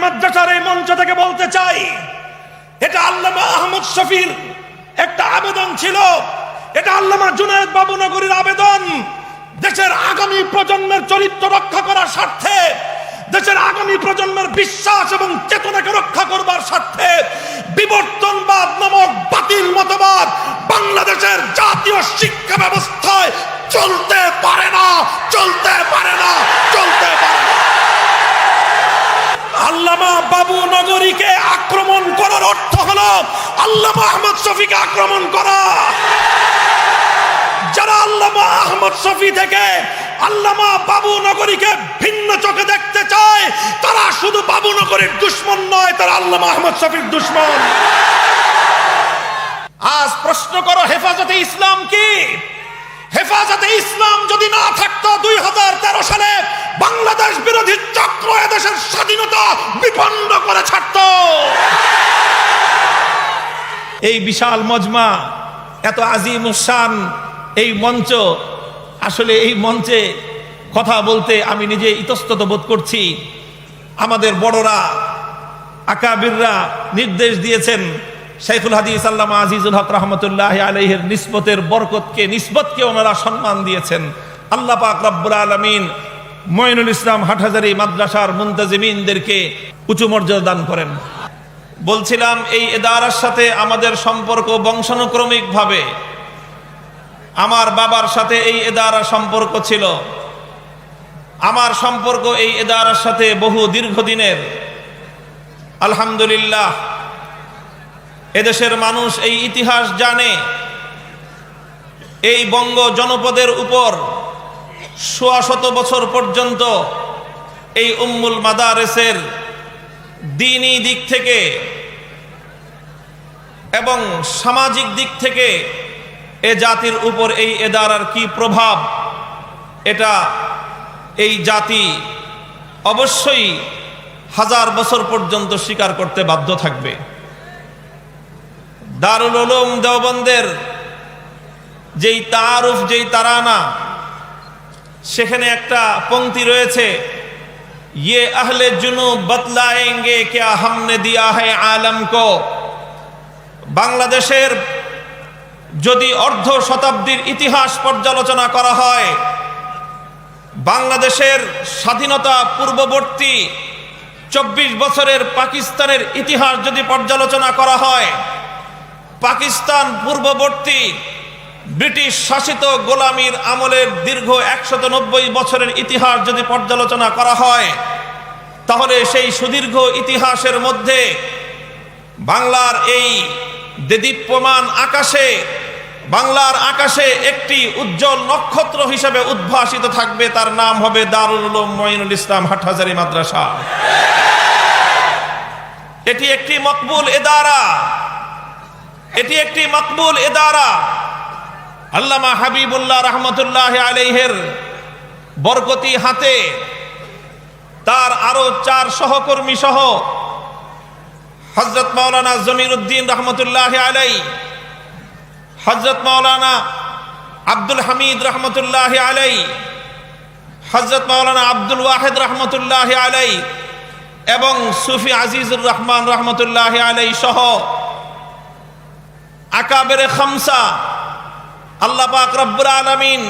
মাদ্রাসার এই মঞ্চ থেকে বলতে চাই, এটা আল্লামা আহমদ শফির একটা আবেদন ছিল, এটা আল্লামা জুনায়েদ বাবুনগরীর আবেদন। দেশের আগামী প্রজন্মের চরিত্র রক্ষা করার স্বার্থে, দেশের আগামী প্রজন্মের বিশ্বাস এবং চেতনাকে রক্ষা করবার স্বার্থে বিবর্তনবাদ নামক বাতিল মতবাদ বাংলাদেশের জাতীয় শিক্ষা ব্যবস্থায় চলতে পারে না, চলতে পারে না, চলতে পারে না। আল্লামা বাবুনগরীকে আক্রমণ করার অর্থ হলো আল্লামা আহমদ শফিকে আক্রমণ করা। যারা আল্লামা আহমদ শফি থেকে আল্লামা বাবুনগরীকে ভিন্ন চোখে দেখতে চায়, তারা শুধু বাবুনগরীর দুশমন নয়, তারা আল্লামা আহমদ শফির দুশমন। আজ প্রশ্ন করো, হেফাজতে ইসলাম কি? হেফাজতে ইসলাম যদি না থাকতো 2013 সালে বাংলাদেশ বিরোধী চক্র এদেশের স্বাধীনতা বিপন্ন করে ছাড়তো। এই বিশাল মজমা, এত আজিমুশান এই মঞ্চ, আসলে এই মঞ্চে কথা বলতে আমি নিজে ইতস্তত বোধ করছি। আমাদের বড়রা, আকাবিররা নির্দেশ দিয়েছেন, শাইখুল হাদিস আল্লামা আজিজুল হক রহমতুল্লাহ আলাইহির নিসবতকে ওনারা সম্মান দিয়েছেন। আল্লাহ পাক রব্বুল আলামিন মঈনুল ইসলাম হাটহাজারী মাদ্রাসার মুনতাজিমিনদেরকে উঁচু মর্যাদা দান করেন। বলছিলাম, এই ইদারার সাথে আমাদের সম্পর্ক বংশানুক্রমিকভাবে আমার বাবার সাথে এই ইদারার সম্পর্ক ছিল। আমার সম্পর্ক এই ইদারার সাথে বহু দীর্ঘদিনের। আলহামদুলিল্লাহ, এদেশের মানুষ এই ইতিহাস জানে। এই বঙ্গ জনপদের উপর 100 বছর পর্যন্ত এই উম্মুল মাদারেসের দ্বীনি দিক থেকে এবং সামাজিক দিক থেকে এ জাতির উপর এই ইদারার কি প্রভাব, এটা এই জাতি অবশ্যই 1000 বছর পর্যন্ত স্বীকার করতে বাধ্য থাকবে। দারুল উলুম দেওবন্দের যেই তারুফ, যেই তারানা, সেখানে একটা পংক্তি রয়েছে, ये अहले जुनूब बतलाएंगे क्या हमने दिया है आलम को। বাংলাদেশের যদি অর্ধ শতাব্দীর ইতিহাস পর্যালোচনা করা হয়, বাংলাদেশের স্বাধীনতা পূর্ববর্তী 24 বছরের পাকিস্তানের ইতিহাস যদি পর্যালোচনা করা হয়, পাকিস্তান পূর্ববর্তী ব্রিটিশ শাসিত গোলামীর আমলের দীর্ঘ 190 বছরের ইতিহাস যদি পর্যালোচনা করা হয়, তাহলে সেই সুদীর্ঘ ইতিহাসের মধ্যে বাংলার এই দেদীপ্যমান আকাশে, বাংলার আকাশে একটি উজ্জ্বল নক্ষত্র হিসেবে উদ্ভাসিত থাকবে, তার নাম হবে দারুল উলুম মঈনুল ইসলাম হাটহাজারী মাদ্রাসা। এটি একটি মকবুল ইদারা, এটি একটি মকবুল ইদারা। আল্লামা হাবিবুল্লাহ রহমতুল্লাহ আলাইহির বরকতি হাতে তার আরো 4 সহকর্মী সহ হযরত মাওলানা জমিরউদ্দিন রহমতুল্লাহ আলাইহি, হযরত মাওলানা আব্দুল হামিদ রহমতুল্লাহ আলাইহি, হযরত মাওলানা আব্দুল ওয়াহিদ রহমতুল্লাহ আলাইহি এবং সুফি আজিজুর রহমান রহমতুল্লাহ আলাইহি সহ আকাবেরে খামসা, আল্লাহ পাক রব্বুল আলামিন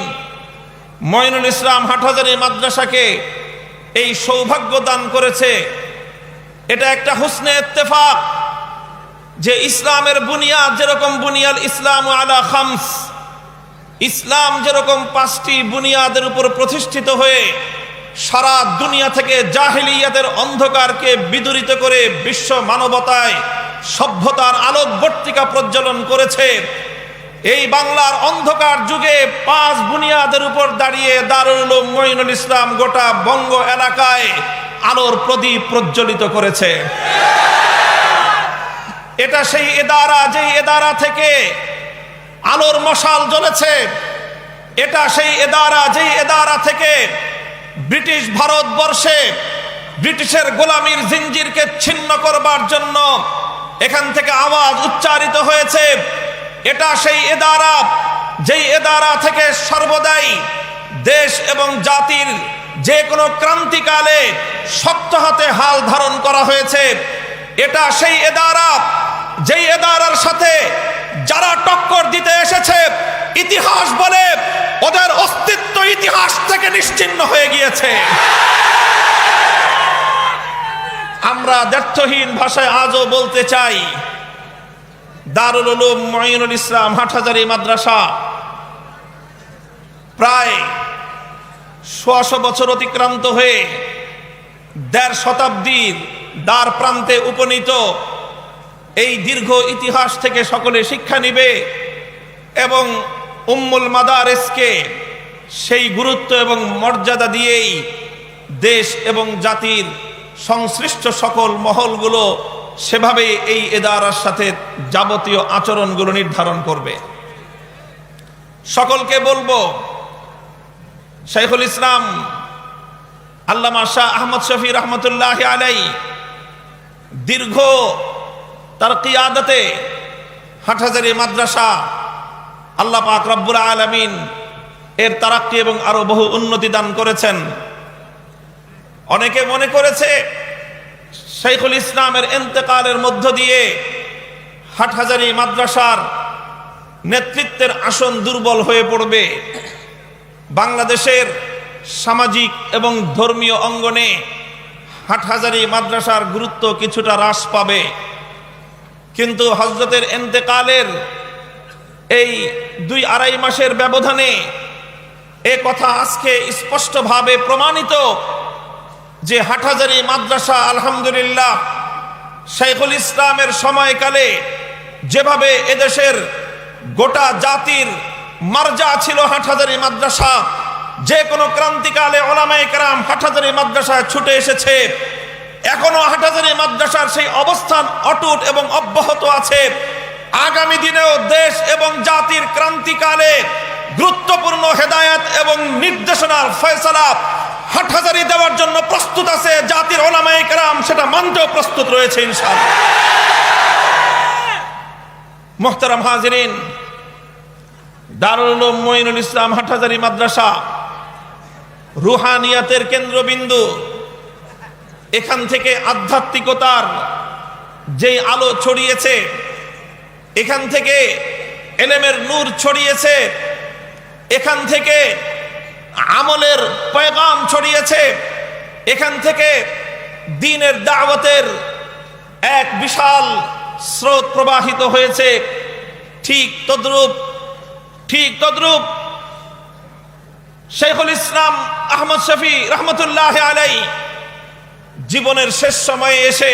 মঈনুল ইসলাম হাটহাজারী মাদ্রাসাকে এই সৌভাগ্য দান করেছে। এটা একটা হুসনে ইত্তেফাক যে ইসলামের বুনিয়াদ যেরকম বুনিয়াল ইসলাম আলা খামস, ইসলাম যেরকম 5টি বুনিয়াদের উপর প্রতিষ্ঠিত হয়ে সারা দুনিয়া থেকে জাহেলিয়াতের অন্ধকারকে বিদূরিত করে বিশ্ব মানবতায় সভ্যতার আলোকবর্তিকা প্রজ্বলন করেছে। এই বাংলার অন্ধকার যুগে 5 বুনিয়াদের উপর দাঁড়িয়ে দারুল উলুম মঈনুল ইসলাম গোটা বঙ্গ এলাকায় আলোর প্রদীপ প্রজ্বলিত করেছে। এটা সেই ইদারা, যে ইদারা থেকে আলোর মশাল জ্বলেছে। এটা সেই ইদারা, যে ইদারা থেকে ব্রিটিশ ভারতবর্ষে ব্রিটিশের গোলামীর জিঞ্জিরকে ছিন্ন করবার জন্য এখান থেকে আওয়াজ উচ্চারিত হয়েছে। এটা সেই ইদারা, যেই ইদারা থেকে সর্বদাই দেশ এবং জাতির যে কোনো ক্রান্তিকালে শক্ত হাতে হাল ধারণ করা করা হয়েছে, এটা সেই এদারা যেই এদারার সাথে যারা টক্কর দিতে এসেছে ইতিহাস বলে ওদের অস্তিত্ব ইতিহাস থেকে নিশ্চিহ্ন হয়ে গিয়েছে। আমরা দ্ব্যর্থহীন ভাষায় আজও বলতে চাই, দারুল উলুম মুঈনুল ইসলাম হাটহাজারী মাদ্রাসা প্রায় ১০০ বছর অতিক্রান্ত হয়ে ১.৫ শতাব্দীর দ্বার প্রান্তে উপনীত। এই দীর্ঘ ইতিহাস থেকে সকলে শিক্ষা নিবে এবং উম্মুল মাদারিসকে সেই গুরুত্ব এবং মর্যাদা দিয়েই দেশ এবং জাতির সংশ্লিষ্ট সকল মহলগুলো সেভাবে এই এদারার সাথে যাবতীয় আচরণগুলো নির্ধারণ করবে। সকলকে বলবো, শাইখুল ইসলাম আল্লামা শাহ আহমদ শফি রহমতুল্লাহ আলাই দীর্ঘ তার কিয়াদতে হাটহাজারী মাদ্রাসা আল্লাহ পাক রব্বুল আলামিন এর তারাক্কি এবং আরো বহু উন্নতি দান করেছেন। অনেকে মনে করেছে শাইখুল ইসলামের ইন্তেকালের মধ্য দিয়ে হাটহাজারী মাদ্রাসার নেতৃত্বের আসন দুর্বল হয়ে পড়বে, বাংলাদেশের সামাজিক এবং ধর্মীয় অঙ্গনে হাটহাজারী মাদ্রাসার গুরুত্ব কিছুটা হ্রাস পাবে। কিন্তু হযরতের ইন্তেকালের এই ২-২.৫ মাসের ব্যবধানে এ কথা আজকে স্পষ্টভাবে প্রমাণিত যে হাটহাজারী মাদ্রাসা আলহামদুলিল্লাহ শাইখুল ইসলামের সময়কালে যেভাবে এদেশের গোটা জাতির মার্জা ছিল হাটহাজারী মাদ্রাসা, যে কোনো ক্রান্তিকালে ওলামায়ে কেরাম হাটহাজারী মাদ্রাসায় ছুটে এসেছে, এখনো হাটহাজারী মাদ্রাসার সেই অবস্থান অটুট এবং অব্যাহত আছে। আগামী দিনেও দেশ এবং জাতির ক্রান্তিকালে গুরুত্বপূর্ণ হেদায়েত এবং নির্দেশনার ফয়সালা হাটহাজারী দেওয়ার জন্য প্রস্তুত আছে জাতির ওলামায়ে কেরাম, সেটা মানতেও প্রস্তুত রয়েছে ইনশাআল্লাহ। মুহতারাম হাজিরিন, দারুল উলুম মুঈনুল ইসলাম হাটহাজারী মাদ্রাসা রুহানিয়াতের কেন্দ্রবিন্দু। এখান থেকে আধ্যাত্মিকতার যেই আলো ছড়িয়েছে, এখান থেকে ইলমের নূর ছড়িয়েছে, এখান থেকে আমলের পয়গাম ছড়িয়েছে, এখান থেকে দ্বীনের দাওয়াতের এক বিশাল স্রোত প্রবাহিত হয়েছে। ঠিক তদ্রূপ শাইখুল ইসলাম আহমদ শফি রহমতুল্লাহ আলাই জীবনের শেষ সময়ে এসে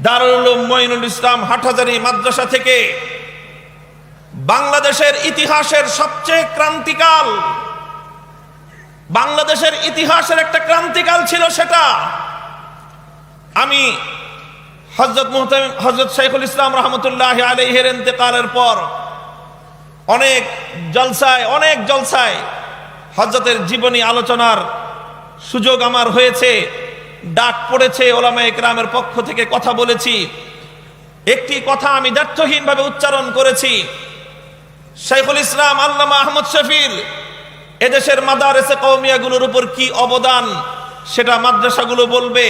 দারুল উলুম মুঈনুল ইসলাম হাটহাজারী মাদ্রাসা থেকে বাংলাদেশের ইতিহাসের সবচেয়ে ক্রান্তিকাল, বাংলাদেশের ইতিহাসের একটা ক্রান্তিকাল ছিল সেটা। আমি হযরত শাইখুল ইসলাম রহমতুল্লাহ আলাইহির ইন্তেকালের পর অনেক জলসায় হযরতের জীবনী আলোচনার সুযোগ আমার হয়েছে, ডাক পড়েছে, ওলামায়ে কেরামের পক্ষ থেকে কথা বলেছি। একটি কথা আমি দ্ব্যর্থহীনভাবে উচ্চারণ করেছি, শাইখুল ইসলাম আল্লামা আহমদ শফির এদেশের মাদারেসে কওমিয়াগুলোর উপর কি অবদান সেটা মাদ্রাসাগুলো বলবে।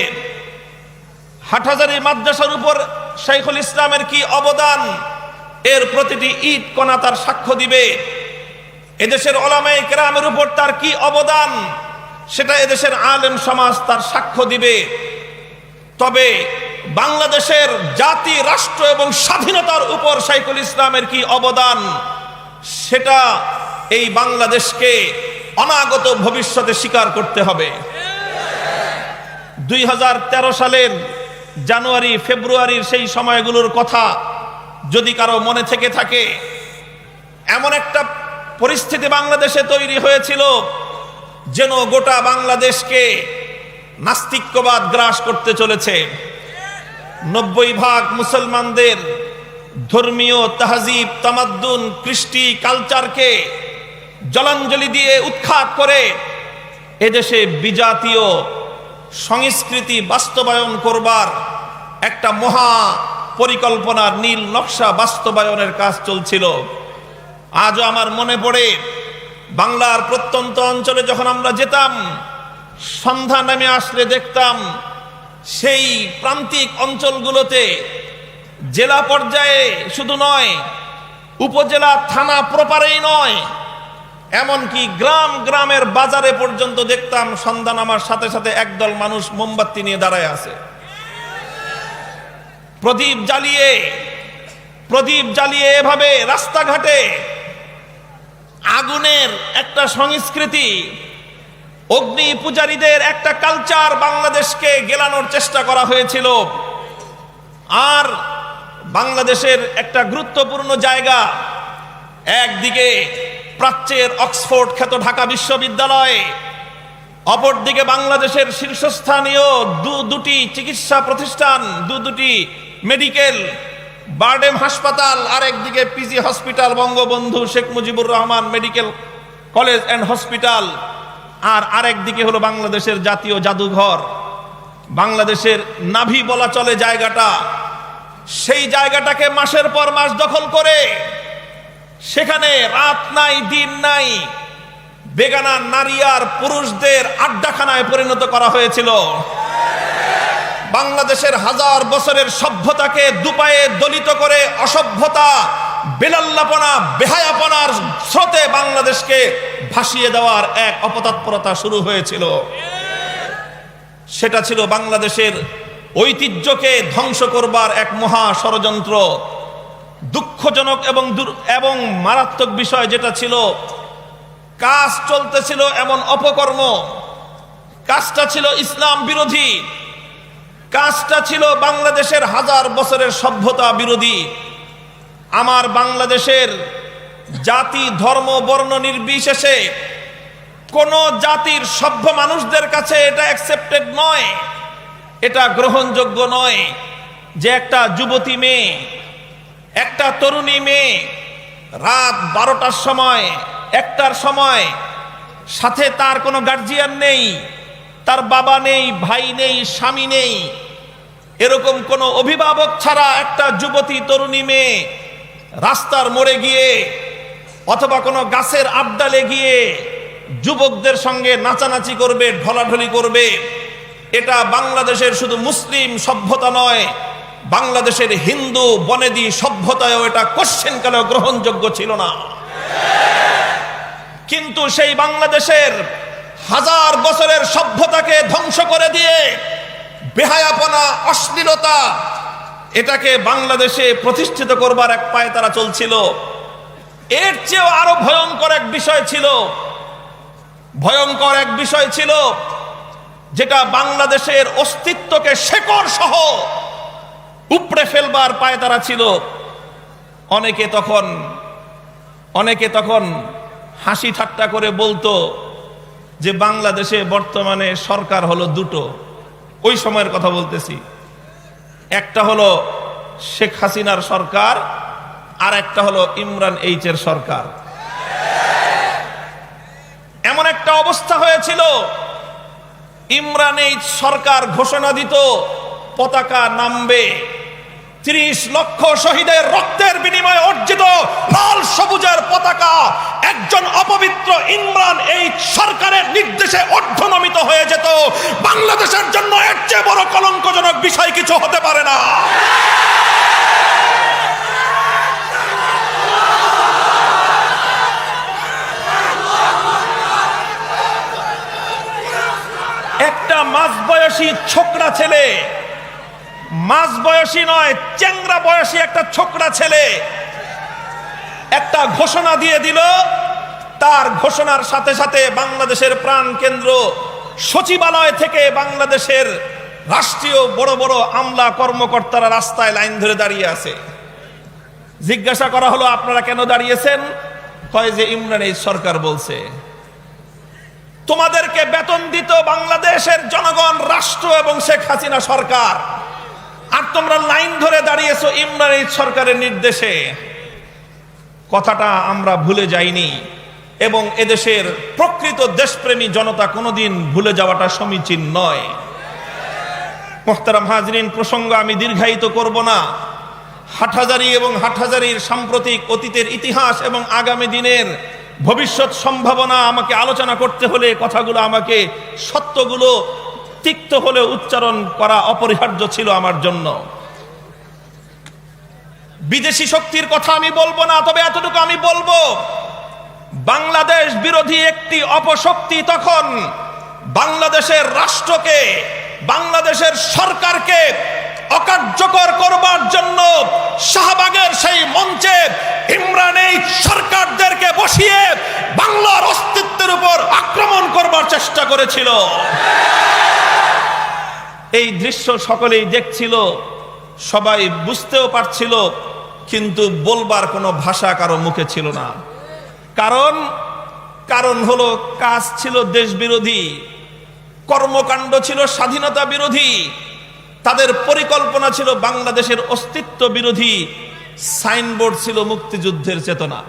হাটহাজারী মাদ্রাসার উপর শাইখুল ইসলামের কি অবদান এর প্রতিটি ইট কণা তার সাক্ষ্য দিবে। এদেশের ওলামায়ে কেরামের উপর তার কি অবদান সেটা এদেশের আলেম সমাজ তার সাক্ষ্য দিবে। তবে বাংলাদেশের জাতি, রাষ্ট্র এবং স্বাধীনতার উপর শাইখুল ইসলামের কি অবদান সেটা এই বাংলাদেশকে অনাগত ভবিষ্যতে স্বীকার করতে হবে। 2013 সালের জানুয়ারি ফেব্রুয়ারির সেই সময়গুলোর কথা যদি কারো মনে থেকে থাকে, এমন একটা পরিস্থিতি বাংলাদেশে তৈরি হয়েছিল যেন গোটা বাংলাদেশকে নাস্তিক্যবাদ গ্রাস করতে চলেছে। 90% মুসলমানদের ধর্মীয় তাহজিব, তামাদ্দুন, কৃষ্টি, কালচারকে জলাঞ্জলি দিয়ে উৎখাত করে এদেশে বিজাতীয় সংস্কৃতি বাস্তবায়ন করবার একটা মহা পরিকল্পনার নীল নকশা বাস্তবায়নের কাজ চলছিল। আজও আমার মনে পড়ে, বাংলার প্রত্যন্ত অঞ্চলে যখন আমরা যেতাম, সন্ধ্যা নেমে আসলে দেখতাম সেই প্রান্তিক অঞ্চলগুলোতে জেলা পর্যায়ে শুধু নয়, উপজেলা থানা প্রপারেই নয়, এমনকি গ্রাম গ্রামের বাজারে পর্যন্ত দেখতাম সন্ধ্যা নামার সাথে সাথে একদল মানুষ মোমবাতি নিয়ে দাঁড়ায় আছে, প্রদীপ জ্বালিয়ে এভাবে রাস্তাঘাটে আগুনের একটা সংস্কৃতি, অগ্নি পূজারীদের একটা কালচার বাংলাদেশকে গেলানোর চেষ্টা করা হয়েছিল। আর বাংলাদেশের একটা গুরুত্বপূর্ণ জায়গা, একদিকে প্রাচ্যের অক্সফোর্ড খ্যাত ঢাকা বিশ্ববিদ্যালয়, অপরদিকে বাংলাদেশের শীর্ষস্থানীয় দুটি চিকিৎসা প্রতিষ্ঠান, দুটি মেডিকেল, বারডেম হাসপাতাল, আরেকদিকে PG hospital, Bangabandhu Sheikh Mujibur Rahman medical college and hospital, আর আরেকদিকে হলো বাংলাদেশের জাতীয় জাদুঘর, বাংলাদেশের নাভি বলা চলে জায়গাটা। সেই জায়গাটাকে মাসের পর মাস দখল করে সেখানে রাত নাই দিন নাই বেগানা নারী আর পুরুষদের আড্ডাখানায় পরিণত করা হয়েছিল। বাংলাদেশের হাজার বছরের সভ্যতাকে দুপায়ে দলিত করে অসভ্যতা, বেলাল্লাপনা, বেহায়াপনার স্রোতে বাংলাদেশকে ভাসিয়ে দেওয়ার এক অপতৎপরতা শুরু হয়েছিল। সেটা ছিল বাংলাদেশের ঐতিহ্যকে ধ্বংস করবার এক মহা ষড়যন্ত্র। দুঃখজনক এবং মারাত্মক বিষয় যেটা ছিল, কাজ চলতেছিল এমন অপকর্ম, কাজটা ছিল ইসলাম বিরোধী, কাজটা ছিল বাংলাদেশের হাজার বছরের সভ্যতা বিরোধী। আমার বাংলাদেশের জাতি ধর্ম বর্ণ নির্বিশেষে কোন জাতির সভ্য মানুষদের কাছে এটা অ্যাকসেপ্টেড নয়, এটা গ্রহণযোগ্য নয় যে একটা যুবতী মেয়ে, একটা তরুণী মেয়ে রাত 12টার সময়, 1টার সময়, সাথে তার কোনো গার্জিয়ান নেই, তার বাবা নেই, ভাই নেই, স্বামী নেই, এরকম কোনো অভিভাবক ছাড়া একটা যুবতী তরুণী মেয়ে রাস্তার মোড়ে গিয়ে অথবা কোনো গাছের আবডালে গিয়ে যুবকদের সঙ্গে নাচানাচি করবে, ঢলাঢলি করবে, এটা বাংলাদেশের শুধু মুসলিম সভ্যতা নয়, বাংলাদেশের হিন্দু বনেদি সভ্যতায়ও এটা কোশ্চেনকালেও গ্রহণযোগ্য ছিল না। কিন্তু সেই বাংলাদেশের হাজার বছরের সভ্যতাকে ধ্বংস করে দিয়ে বেহায়াপনা, অশ্লীলতা, এটাকে বাংলাদেশে প্রতিষ্ঠিত করবার এক পায়ে তারা চলছিল। এর চেয়েও আরো ভয়ঙ্কর এক বিষয় ছিল যেটা বাংলাদেশের অস্তিত্বকে শেকড় সহ উপড়ে ফেলবার পায়ে তারা ছিল। অনেকে তখন হাসি ঠাট্টা করে বলতো যে বাংলাদেশে বর্তমানে সরকার হলো দুটো। ওই সময়ের কথা বলতেছি, একটা হলো শেখ হাসিনার সরকার, আর একটা হলো ইমরান এইচের সরকার। এমন একটা অবস্থা হয়েছিল, ইমরান এইচ সরকার ঘোষণা দিত পতাকা নামবে, 30 লক্ষ শহীদের রক্তের বিনিময়ে অর্জিত লাল সবুজের পতাকা একজন অপবিত্র ইমরান এইচ সরকারের নির্দেশে অর্ধনমিত হয়ে যেত। বাংলাদেশের জন্য এর চেয়ে বড় কলঙ্কজনক বিষয় কিছু হতে পারে না। একটা মাঝবয়সী ছোকরা ছেলে, মাঝবয়সী নয়, চ্যাংরা বয়সী একটা ছোকরা ছেলে একটা ঘোষণা দিয়ে দিল। তার ঘোষণার সাথে সাথে বাংলাদেশের প্রাণ কেন্দ্র সচিবালয় থেকে বাংলাদেশের রাষ্ট্রীয় বড় বড় আমলা কর্মকর্তারা রাস্তায় লাইন ধরে দাঁড়িয়ে আছে। জিজ্ঞাসা করা হলো, আপনারা কেন দাঁড়িয়েছেন? কয় যে ইমরান এইচ সরকার বলছে। তোমাদেরকে বেতন দিত বাংলাদেশের জনগণ, রাষ্ট্র এবং শেখ হাসিনা সরকার, আর তোমরা লাইন ধরে দাঁড়িয়েছো ইমরান এইচ সরকারের নির্দেশে। কথাটা আমরা ভুলে যাইনি এবং এদেশের প্রকৃত দেশপ্রেমী জনতা কোনোদিন ভুলে যাওয়াটা সমীচীন নয়। মুহতারাম হাজরিন, প্রসঙ্গ আমি দীর্ঘায়িত করব না। হাটহাজারী এবং হাটহাজারীর সাম্প্রতিক অতীতের ইতিহাস এবং আগামী দিনের ভবিষ্যৎ সম্ভাবনা আমাকে আলোচনা করতে হলে কথাগুলো আমাকে সত্যগুলো তিক্ত হলে উচ্চারণ করা অপরিহার্য ছিল আমার জন্য। বিদেশি শক্তির কথা আমি বলবো না, তবে এতটুকু আমি বলবো, বাংলাদেশ বিরোধী একটি অপশক্তি তখন বাংলাদেশের রাষ্ট্রকে, বাংলাদেশের সরকারকে অকার্যকর করবার জন্য শাহবাগের সেই মঞ্চে ইমরান এই সরকারদেরকে বসিয়ে বাংলার অস্তিত্বের উপর আক্রমণ করবার চেষ্টা করেছিল। এই দৃশ্য সকলেই দেখছিল, সবাই বুঝতেও পারছিল, কিন্তু বলবার কোনো ভাষা কারো মুখে ছিল না। কারণ হলো কাজ ছিল দেশ বিরোধী, কর্মকাণ্ড ছিল স্বাধীনতা বিরোধী, তাদের পরিকল্পনা ছিল বাংলাদেশের অস্তিত্ব বিরোধী, সাইনবোর্ড ছিল মুক্তিযুদ্ধের চেতনা।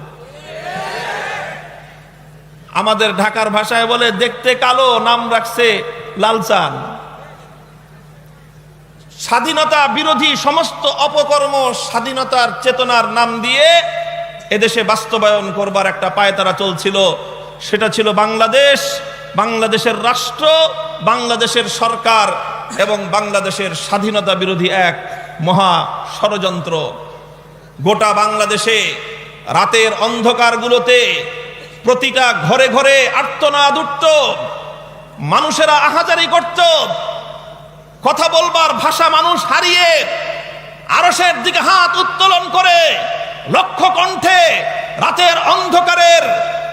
আমাদের ঢাকার ভাষায় বলে দেখতে কালো, নাম রাখছে লালচান। স্বাধীনতা বিরোধী সমস্ত অপকর্ম স্বাধীনতার চেতনার নাম দিয়ে এদেশে বাস্তবায়ন করবার একটা পায়তারা চলছিল। সেটা ছিল বাংলাদেশ, বাংলাদেশের রাষ্ট্র, বাংলাদেশের সরকার এবং বাংলাদেশের স্বাধীনতা বিরোধী এক মহা ষড়যন্ত্র। গোটা বাংলাদেশে রাতের অন্ধকারগুলোতে প্রতিটা ঘরে ঘরে আর্তনাদ উঠত, মানুষেরা আহাজারি করত, কথা বলবার ভাষা মানুষ হারিয়ে আরশের দিকে হাত উত্তোলন করে লক্ষ কণ্ঠে রাতের অন্ধকারের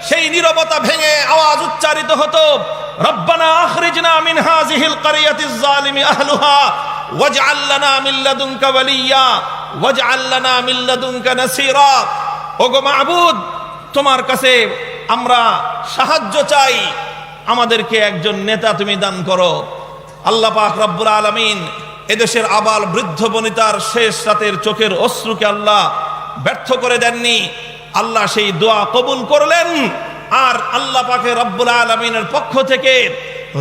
সেই নীরবতা ভেঙে আওয়াজ উচ্চারিত হতো, রব্বানা আখরিজনা মিন হাযিহিল ক্বরিয়াতিজ যালিমি আহলুহা ওয়াজআল লানা মিন লাদুনকা ওয়ালিয়্যা ওয়াজআল লানা মিন লাদুনকা নাসীরা। ওগো মাবুদ, তোমার কাছে আমরা সাহায্য চাই, আমাদেরকে একজন নেতা তুমি দান করো। আল্লাহ পাক রব্বুল আলামিন এদেশের আবাল বৃদ্ধ বনিতার শেষ রাতের চোখের অশ্রুকে আল্লাহ ব্যর্থ করে দেননি। আল্লাহ সেই দোয়া কবুল করলেন, আর আল্লাহ পাকে রব্বুল আলামিনের পক্ষ থেকে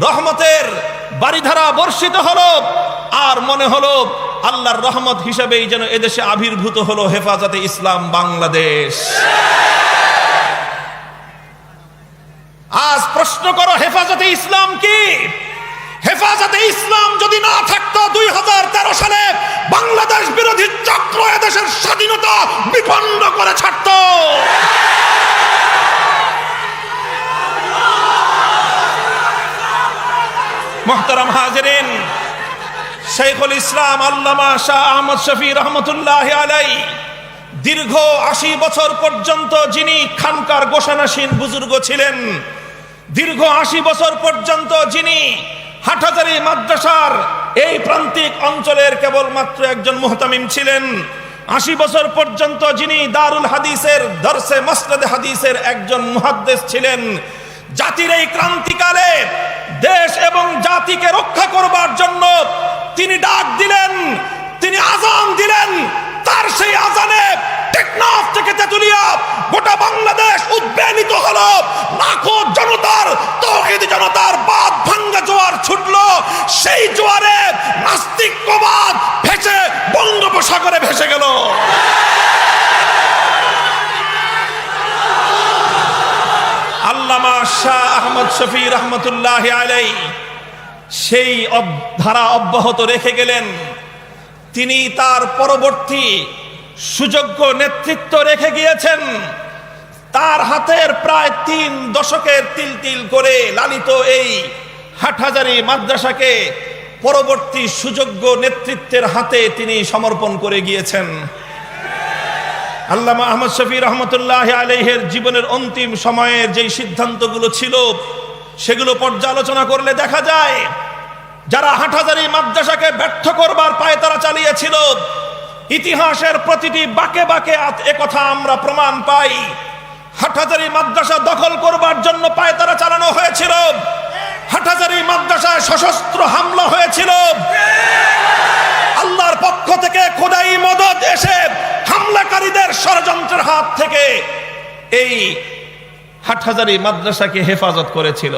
রহমতের বারিধারা বর্ষিত হলো। আর মনে হলো আল্লাহর রহমত হিসেবেই যেন এদেশে আবির্ভূত হলো হেফাজতে ইসলাম বাংলাদেশ। আজ প্রশ্ন করো, হেফাজতে ইসলাম কি? হেফাজতে ইসলাম যদি না থাকতো 2013 সালে বাংলাদেশ বিরোধী চক্র এদেশের স্বাধীনতা বিপন্ন করে ছাড়ত। মুহতারাম হাজিরিন, শাইখুল ইসলাম আল্লামা শাহ আহমদ শফি রহমতুল্লাহি আলাইহি দীর্ঘ 80 বছর পর্যন্ত যিনি খানকার গোসানাসীন বুজুর্গ ছিলেন, দীর্ঘ 80 বছর পর্যন্ত যিনি হাটহাজারী মাদ্রাসার এই প্রান্তিক অঞ্চলের কেবলমাত্র একজন মুহতামিম ছিলেন, 80 বছর পর্যন্ত যিনি দারুল হাদিসের দরসে মাসনদে হাদিসের একজন মুহাদ্দিস ছিলেন, জাতির এই ক্রান্তিকালে দেশ এবং জাতিকে রক্ষা করবার জন্য তিনি ডাক দিলেন, তিনি আযান দিলেন। তার সেই আযানে টেকনাফ থেকে তেতুলিয়া গোটা বাংলাদেশ উদ্বেলিত হলো, লাখো জনতার, তাওহীদ জনতার বাদ ভাঙ্গা জোয়ার ছুটলো। সেই জোয়ারে নাস্তিক্যবাদ ভেসে বঙ্গোপসাগরে ভেসে গেল। আল্লামা শাহ আহমদ শফি রহমতুল্লাহি আলাইহি সেই ধারা অব্যাহত রেখে গেলেন। তিনি তার পরবর্তী সুযোগ্য নেতৃত্ব রেখে গিয়েছেন। তার হাতের প্রায় 3 দশকের তিল তিল করে লালিত এই হাটহাজারী মাদ্রাসাকে পরবর্তী সুযোগ্য নেতৃত্বের হাতে তিনি সমর্পণ করে গিয়েছেন। আল্লামা আহমদ শফি রহমতুল্লাহি আলাইহির জীবনের অন্তিম সময়ের যেই সিদ্ধান্তগুলো ছিল সেগুলো পর্যালোচনা করলে দেখা যায়, যারা হাটহাজারী মাদ্রাসাকে ব্যর্থ করবার পায়তারা চালিয়েছিল, ইতিহাসের প্রতিটি বাঁকে বাঁকে একথা আমরা প্রমাণ পাই। হাটহাজারী মাদ্রাসা দখল করবার জন্য পায়তারা চালানো হয়েছিল, হাটহাজারী মাদ্রাসায় সশস্ত্র হামলা হয়েছিল। আল্লাহর পক্ষ থেকে খোদাই মদদ এসে হামলাকারীদের ষড়যন্ত্রের হাত থেকে এই হাটহাজারী মাদ্রাসাকে হেফাজত করেছিল।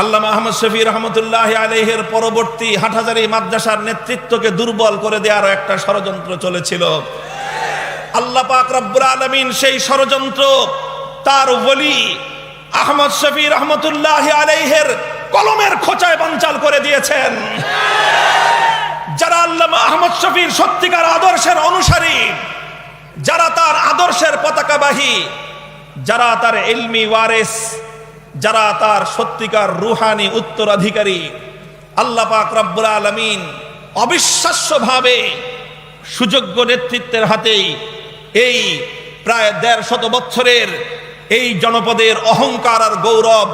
আল্লামা আহমদ শফি রহমতুল্লাহি আলাইহির পরবর্তী হাটহাজারী মাদ্রাসার নেতৃত্বকে দুর্বল করে দেওয়ার একটা ষড়যন্ত্র চলেছিল। আল্লাহ পাক রব্বুল আলামিন সেই ষড়যন্ত্র তার ওলি আহমদ শফি রহমতুল্লাহি আলাইহির কলমের খোঁচায় বানচাল করে দিয়েছেন। যারা আল্লামা আহমদ শফীর সত্যিকার আদর্শের অনুসারী, যারা তার আদর্শের পতাকাবাহী, যারা তার ইলমি ওয়ারিস, যারা তার সত্যিকার রুহানি উত্তরাধিকারী, আল্লাহ পাক রব্বুল আলামিন অবিশ্বাস্যভাবে সুযোগ্য নেতৃত্বের হাতেই এই প্রায় ১৫০ বছরের এই জনপদের অহংকার আর গৌরব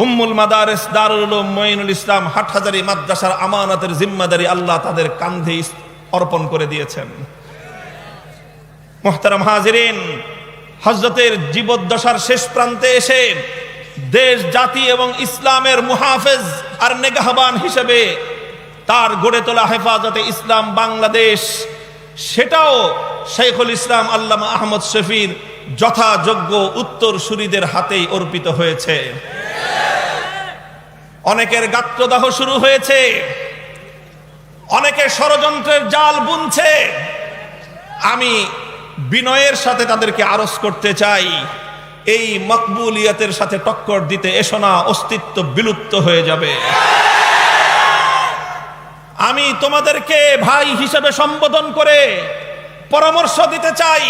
উম্মুল মাদারিস দারুল উলুম মঈনুল ইসলাম হাটহাজারী মাদ্রাসার আমানতের জিম্মাদারি আল্লাহ তাদের কাঁধে অর্পণ করে দিয়েছেন। মুহতারাম হাজিরিন, হযরতের জীবদ্দশার শেষ প্রান্তে এসে দেশ, জাতি এবং ইসলামের মুহাফেজ আর নেগাহবান হিসেবে তার গড়ে তোলা হেফাজতে ইসলাম বাংলাদেশ, সেটাও শাইখুল ইসলাম আল্লামা আহমদ শফীর যথাযোগ্য উত্তরসূরিদের হাতেই অর্পিত হয়েছে। অনেকের গাত্রদাহ শুরু হয়েছে, অনেকে ষড়যন্ত্রের জাল বুনছে। আমি বিনয়ের সাথে তাদেরকে আরজ করতে চাই, এই মকবুলিয়তের সাথে টক্কর দিতে এসো না, অস্তিত্ব বিলুপ্ত হয়ে যাবে। আমি তোমাদেরকে ভাই হিসেবে সম্বোধন করে পরামর্শ দিতে চাই,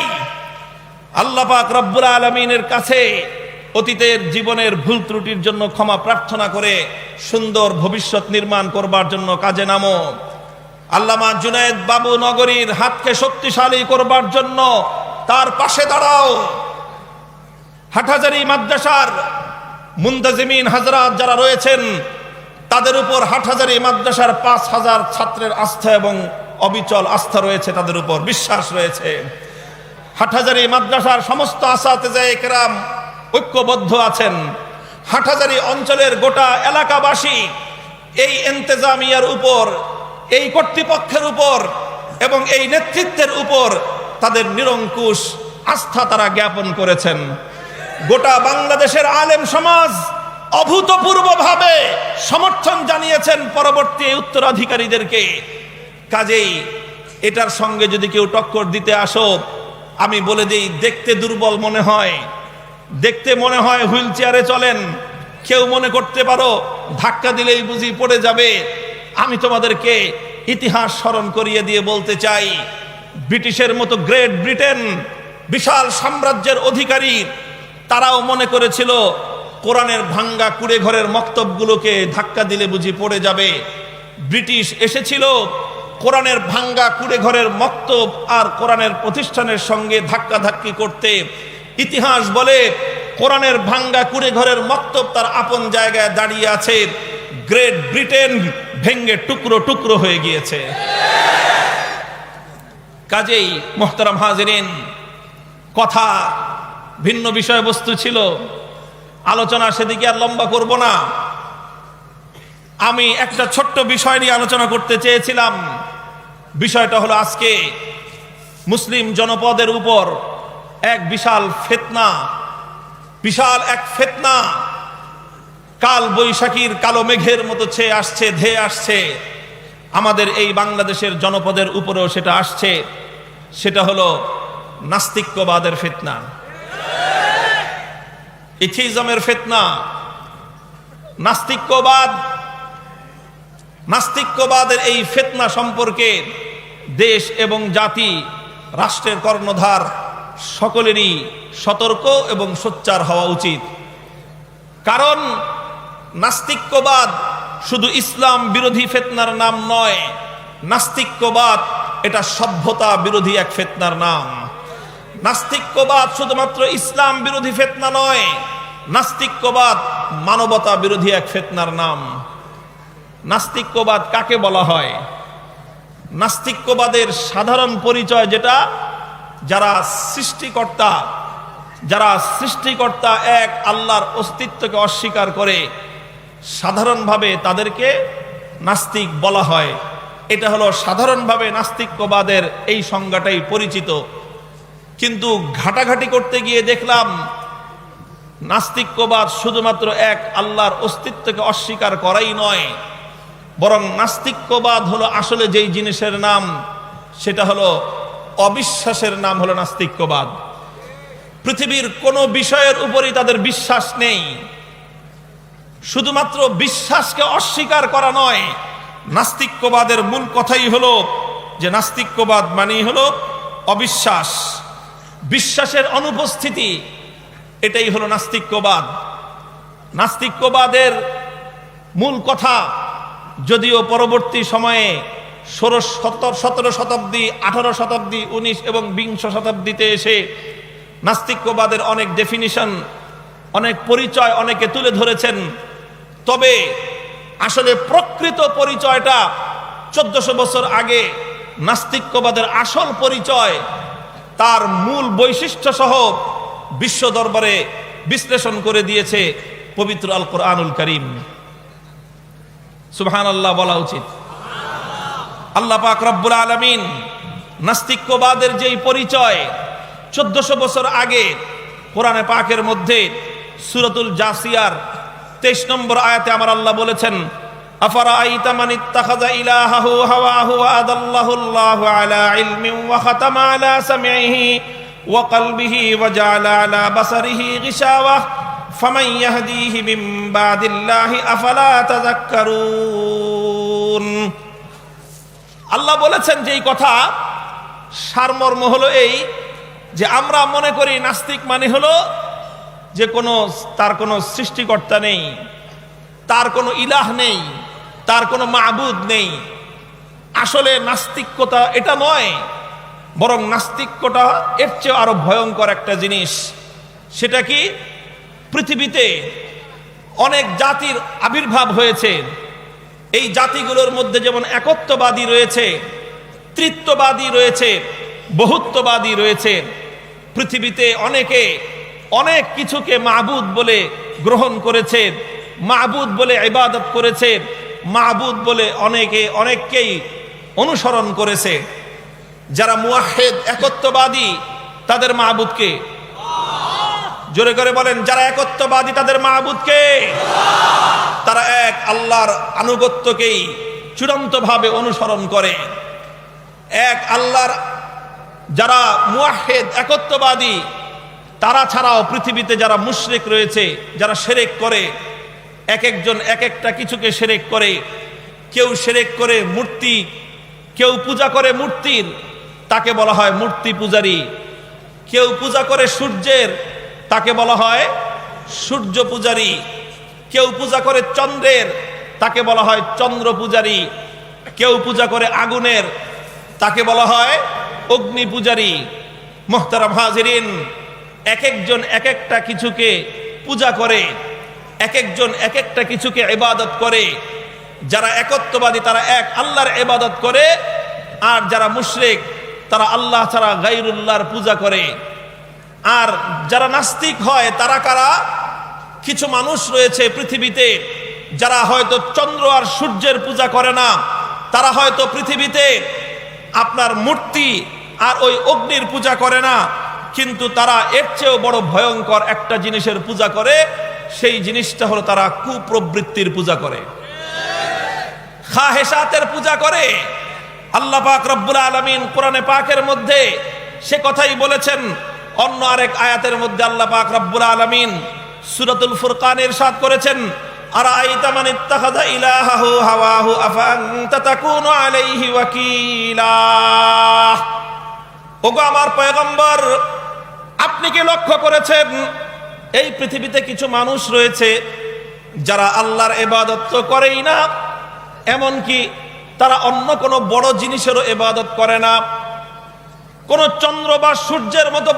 আল্লাহ পাক রব্বুল আলামিনের কাছে অতীতের জীবনের ভুল ত্রুটির জন্য ক্ষমা প্রার্থনা করে সুন্দর ভবিষ্যৎ নির্মাণ করবার জন্য কাজে নামো। আল্লামা জুনায়েদ বাবু নগরীর হাতকে শক্তিশালী করবার জন্য তার পাশে দাঁড়াও। হাটহাজারী মাদ্রাসার মুন্তাজিমিন হাজরাত যারা রয়েছেন, তাদের উপর হাটহাজারী মাদ্রাসার ৫,০০০ ছাত্রের আস্থা এবং অবিচল আস্থা রয়েছে, তাদের উপর বিশ্বাস রয়েছে। হাটহাজারী মাদ্রাসার সমস্ত আসাতেজায়ে কেরাম ঐক্যবদ্ধ আছেন। হাটহাজারী অঞ্চলের গোটা এলাকাবাসী এই ইন্তেজামিয়ার উপর, এই কর্তৃপক্ষের উপর এবং এই নেতৃত্বের উপর তাদের নিরঙ্কুশ আস্থা তারা জ্ঞাপন করেছেন। গোটা বাংলাদেশের আলেম সমাজ অভূতপূর্বভাবে সমর্থন জানিয়েছেন পরবর্তী উত্তরাধিকারীদেরকে। কাজেই এটার সঙ্গে যদি কেউ টক্কর দিতে আসো, আমি বলে দিই, দেখতে দুর্বল মনে হয়, দেখতে মনে হয় হুইল চেয়ারে চলেন, কেউ মনে করতে পারো ধাক্কা দিলেই বুঝি পড়ে যাবে। আমি তোমাদেরকে ইতিহাস স্মরণ করিয়ে দিয়ে বলতে চাই, ব্রিটিশের মতো গ্রেট ব্রিটেন বিশাল সাম্রাজ্যের অধিকারী, তারাও মনে করেছিল কোরআনের ভাঙ্গা কুড়ে ঘরের মক্তবগুলোকে ধাক্কা দিলে বুঝি পড়ে যাবে। ব্রিটিশ এসেছিল কোরআনের ভাঙ্গা কুড়ে ঘরের মক্তব আর কোরআনের প্রতিষ্ঠানের সঙ্গে ধাক্কাধাক্কি করতে। ইতিহাস বলে কোরআনের ভাঙ্গা কুড়ে ঘরের মক্তব তার আপন জায়গায় দাঁড়িয়ে আছে, গ্রেট ব্রিটেন ভেঙ্গে টুকরো টুকরো হয়ে গিয়েছে। কাজেই মুহতারাম হাজিরিন, কথা ভিন্ন বিষয়বস্তু ছিল, আলোচনা সেদিকে আর লম্বা করব না। আমি একটা ছোট্ট বিষয় নিয়ে আলোচনা করতে চেয়েছিলাম। বিষয়টা হলো, আজকে মুসলিম জনপদের উপর এক বিশাল ফিতনা, বিশাল এক ফিতনা কাল বৈশাখীর কালো মেঘের মতো ছেয়ে আসছে, ধেয়ে আসছে। আমাদের এই বাংলাদেশের জনপদের উপরেও সেটা আসছে। সেটা হলো নাস্তিক্যবাদের ফিতনা, এথিজমের ফিতনা। নাস্তিক্যবাদের এই ফিতনা সম্পর্কে দেশ এবং জাতি, রাষ্ট্রের কর্ণধার সকলেরই সতর্ক এবং সোচ্চার হওয়া উচিত। কারণ নাস্তিক্যবাদ শুধু ইসলাম বিরোধী ফিতনার নাম নয়, নাস্তিক্যবাদ এটা সভ্যতা বিরোধী এক ফিতনার নাম। নাস্তিক্যবাদ শুধুমাত্র ইসলাম বিরোধী ফিতনা নয়, নাস্তিক্যবাদ মানবতা বিরোধী এক ফিতনার নাম। নাস্তিক্যবাদ কাকে বলা হয়? নাস্তিক্যবাদের সাধারণ পরিচয় যেটা, যারা সৃষ্টিকর্তা এক আল্লাহর অস্তিত্বকে অস্বীকার করে, সাধারণভাবে তাদেরকে নাস্তিক বলা হয়। এটা হলো সাধারণভাবে নাস্তিক্যবাদের এই সংজ্ঞাটাই পরিচিত। কিন্তু ঘাটাঘাটি করতে গিয়ে দেখলাম, নাস্তিক্যবাদ শুধুমাত্র এক আল্লাহর অস্তিত্বকে অস্বীকার করাই নয়, বরং নাস্তিক্যবাদ হলো আসলে যেই জিনিসের নাম, সেটা হলো অবিশ্বাসের নাম হলো নাস্তিক্যবাদ। পৃথিবীর কোনো বিষয়ের উপরই তাদের বিশ্বাস নেই। শুধুমাত্র বিশ্বাসকে অস্বীকার করা নয়, নাস্তিক্যবাদের মূল কথাই হলো যে নাস্তিক্যবাদ মানেই হলো অবিশ্বাস, বিশ্বাসের অনুপস্থিতি, এটাই হলো নাস্তিক্যবাদ। নাস্তিক্যবাদের মূল কথা যদিও পরবর্তী সময়ে 17 শতাব্দী, 18 শতাব্দী, 19 এবং 20 শতাব্দীতে এসে নাস্তিক্যবাদের অনেক ডেফিনিশন, অনেক পরিচয় অনেকে তুলে ধরেছেন, তবে আসলে প্রকৃত পরিচয়টা 1400 বছর আগে নাস্তিক্যবাদের আসল পরিচয় তার মূল বৈশিষ্ট্য সহ বিশ্ব দরবারে বিশ্লেষণ করে দিয়েছে পবিত্র আল কোরআনুল কারীম। সুবহানাল্লাহ বলা উচিত। আল্লাহ পাক রব্বুল আলামিন নাস্তিক্যবাদের যেই পরিচয় 1400 বছর আগে কোরআনে পাকের মধ্যে সূরাতুল জাসিয়ার 23 নম্বর আয়াতে আমার আল্লাহ বলেছেন, আফারাআইতা মান ইত্তাখাযা ইলাহাহু হাওয়াহু ওয়া আদাল্লাহু আল্লাহু আলা ইলমিন ওয়া খাতামা আলা সামঈহি ওয়া কলবিহি ওয়া জাআলা আলা বাসারিহি গিশাওয়াহ ফামান ইয়াহদিহি মিন বাদিল্লাহি আফালা তাযাক্কারুন। আল্লাহ বলেছেন যে এই কথা সারমর্ম হলো এই যে আমরা মনে করি নাস্তিক মানে হলো যে তার কোনো সৃষ্টিকর্তা নেই, তার কোনো ইলাহ নেই, তার কোনো মাবুদ নেই। আসলে নাস্তিক্যতা এটা নয়, বরং নাস্তিক্যটা এর চেয়ে আরো ভয়ঙ্কর একটা জিনিস। সেটা কি? পৃথিবীতে অনেক জাতির আবির্ভাব হয়েছে, এই জাতিগুলোর মধ্যে যেমন একত্ববাদী রয়েছে, তৃত্ববাদী রয়েছে, বহুত্ববাদী রয়েছে। পৃথিবীতে অনেকে অনেক কিছুকে মাবুদ বলে গ্রহণ করেছে, মাবুদ বলে ইবাদত করেছে, মাবুদ বলে অনেককেই অনুসরণ করেছে। যারা মুওয়াহহিদ একত্ববাদী তাদের মাবুদকে জোরে করে বলেন, যারা একত্ববাদী তাদের মাবুদকে, তারা এক আল্লাহর আনুগত্যকেই চূড়ান্তভাবে অনুসরণ করে। এক আল্লাহর যারা মুওয়াহহিদ একত্ববাদী তারা ছাড়াও পৃথিবীতে যারা মুশরিক রয়েছে, যারা শিরক করে, এক একজন এক একটা কিছুকে শিরক করে। কেউ শিরক করে মূর্তি, কেউ পূজা করে মূর্তির, তাকে বলা হয় মূর্তি পূজারী। কেউ পূজা করে সূর্যের, তাকে বলা হয় সূর্য পূজারী। কেউ পূজা করে চন্দ্রের, তাকে বলা হয় চন্দ্র পূজারী। কেউ পূজা করে আগুনের, তাকে বলা হয় অগ্নি পূজারী। মুহতারাম হাজিরিন, এক একজন এক একটা কিছুকে পূজা করে, এক একজন এক একটা কিছুকে ইবাদত করে। যারা একত্ববাদী তারা এক আল্লাহর ইবাদত করে, আর যারা মুশরিক তারা আল্লাহ ছাড়া গায়রুল্লাহর পূজা করে। আর যারা নাস্তিক হয় তারা কারা? কিছু মানুষ রয়েছে পৃথিবীতে যারা হয়তো চন্দ্র আর সূর্যের পূজা করে না, তারা হয়তো পৃথিবীতে আপনার মূর্তি আর ওই অগ্নির পূজা করে না, কিন্তু তারা এর চেয়েও বড় ভয়ঙ্কর একটা জিনিসের পূজা করে। সেই জিনিসটা হলো তারা কুপ্রবৃত্তির পূজা করে, খাহেসাতের পূজা করে। আল্লাহ পাক রব্বুল আলামিন কোরআনে পাকের মধ্যে সে কথাই বলেছেন। অন্য আরেক আয়াতের মধ্যে আল্লাহ পাক রব্বুল আলামিন সূরাতুল ফুরকানে ইরশাদ করেছেন, আরাআইতা মান ইত্তাখাযা ইলাহাহু হাওয়াহু আফাআনতা তাকুনু আলাইহি ওয়াকিলা। ওগো আমার পয়গম্বর, আপনি কি লক্ষ্য করেছেন এই পৃথিবীতে কিছু মানুষ রয়েছে যারা আল্লাহর ইবাদত তো করেই না, এমনকি তারা অন্য কোনো বড় জিনিসেরও ইবাদত করে না। কোন চন্দ্র বা সূর্যের মতো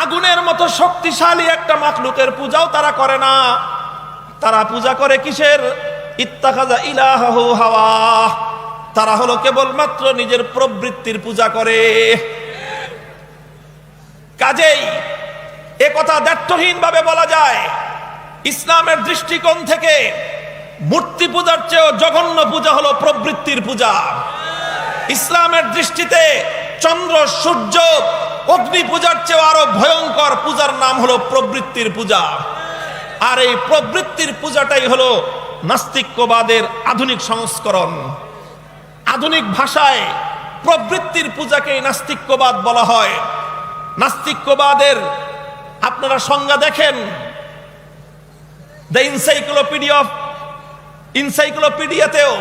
আগুনের মতো শক্তিশালী একটা মাখলুকের পূজাও তারা করে না। তারা পূজা করে কিসের? ইত্তাখাযা ইলাহাহু হাওয়া। তারা হলো কেবলমাত্র নিজের প্রবৃত্তির পূজা করে। কাজেই এ কথা দ্ব্যর্থহীন ভাবে বলা যায়, ইসলামের দৃষ্টিকোণ থেকে মূর্তি পূজার চেয়েও জঘন্য পূজা হলো প্রবৃত্তির পূজা। ইসলামের দৃষ্টিতে চন্দ্র সূর্য অগ্নি পূজার চেয়েও আরো ভয়ঙ্কর পূজার নাম হলো প্রবৃত্তির পূজা। আর এই প্রবৃত্তির পূজাটাই হলো নাস্তিক্যবাদের আধুনিক সংস্করণ। আধুনিক ভাষায় প্রবৃত্তির পূজাকেই নাস্তিক্যবাদ বলা হয়। নাস্তিক্যবাদের আপনারা সংজ্ঞা দেখেন, দ্য ইনসাইক্লোপিডিয়াতেও,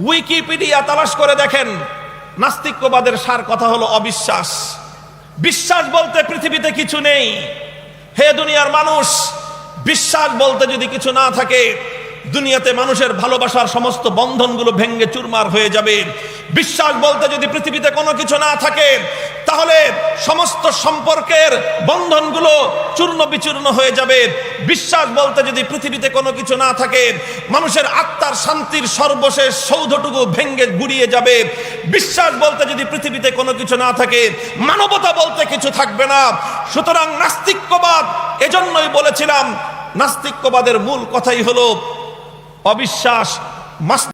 উইকিপিডিয়া তালাশ করে দেখেন, নাস্তিক্যবাদের সার কথা হলো অবিশ্বাস। বিশ্বাস বলতে পৃথিবীতে কিছু নেই। হে দুনিয়ার মানুষ, বিশ্বাস বলতে যদি কিছু না থাকে, দুনিয়াতে মানুষের ভালোবাসার সমস্ত বন্ধনগুলো ভেঙ্গে চুরমার হয়ে যাবে। বিশ্বাস বলতে যদি পৃথিবীতে কোনো কিছু না থাকে, তাহলে সমস্ত সম্পর্কের বন্ধনগুলো চূর্ণ বিচূর্ণ হয়ে যাবে। বিশ্বাস বলতে যদি পৃথিবীতে কোনো কিছু না থাকে, মানুষের আত্মার শান্তির সর্বশেষ সৌধটুকু ভেঙ্গে গুড়িয়ে যাবে। বিশ্বাস বলতে যদি পৃথিবীতে কোনো কিছু না থাকে, মানবতা বলতে কিছু থাকবে না। সুতরাং নাস্তিক্যবাদ, এজন্যই বলেছিলাম নাস্তিক্যবাদের মূল কথাই হলো অবিশ্বাস।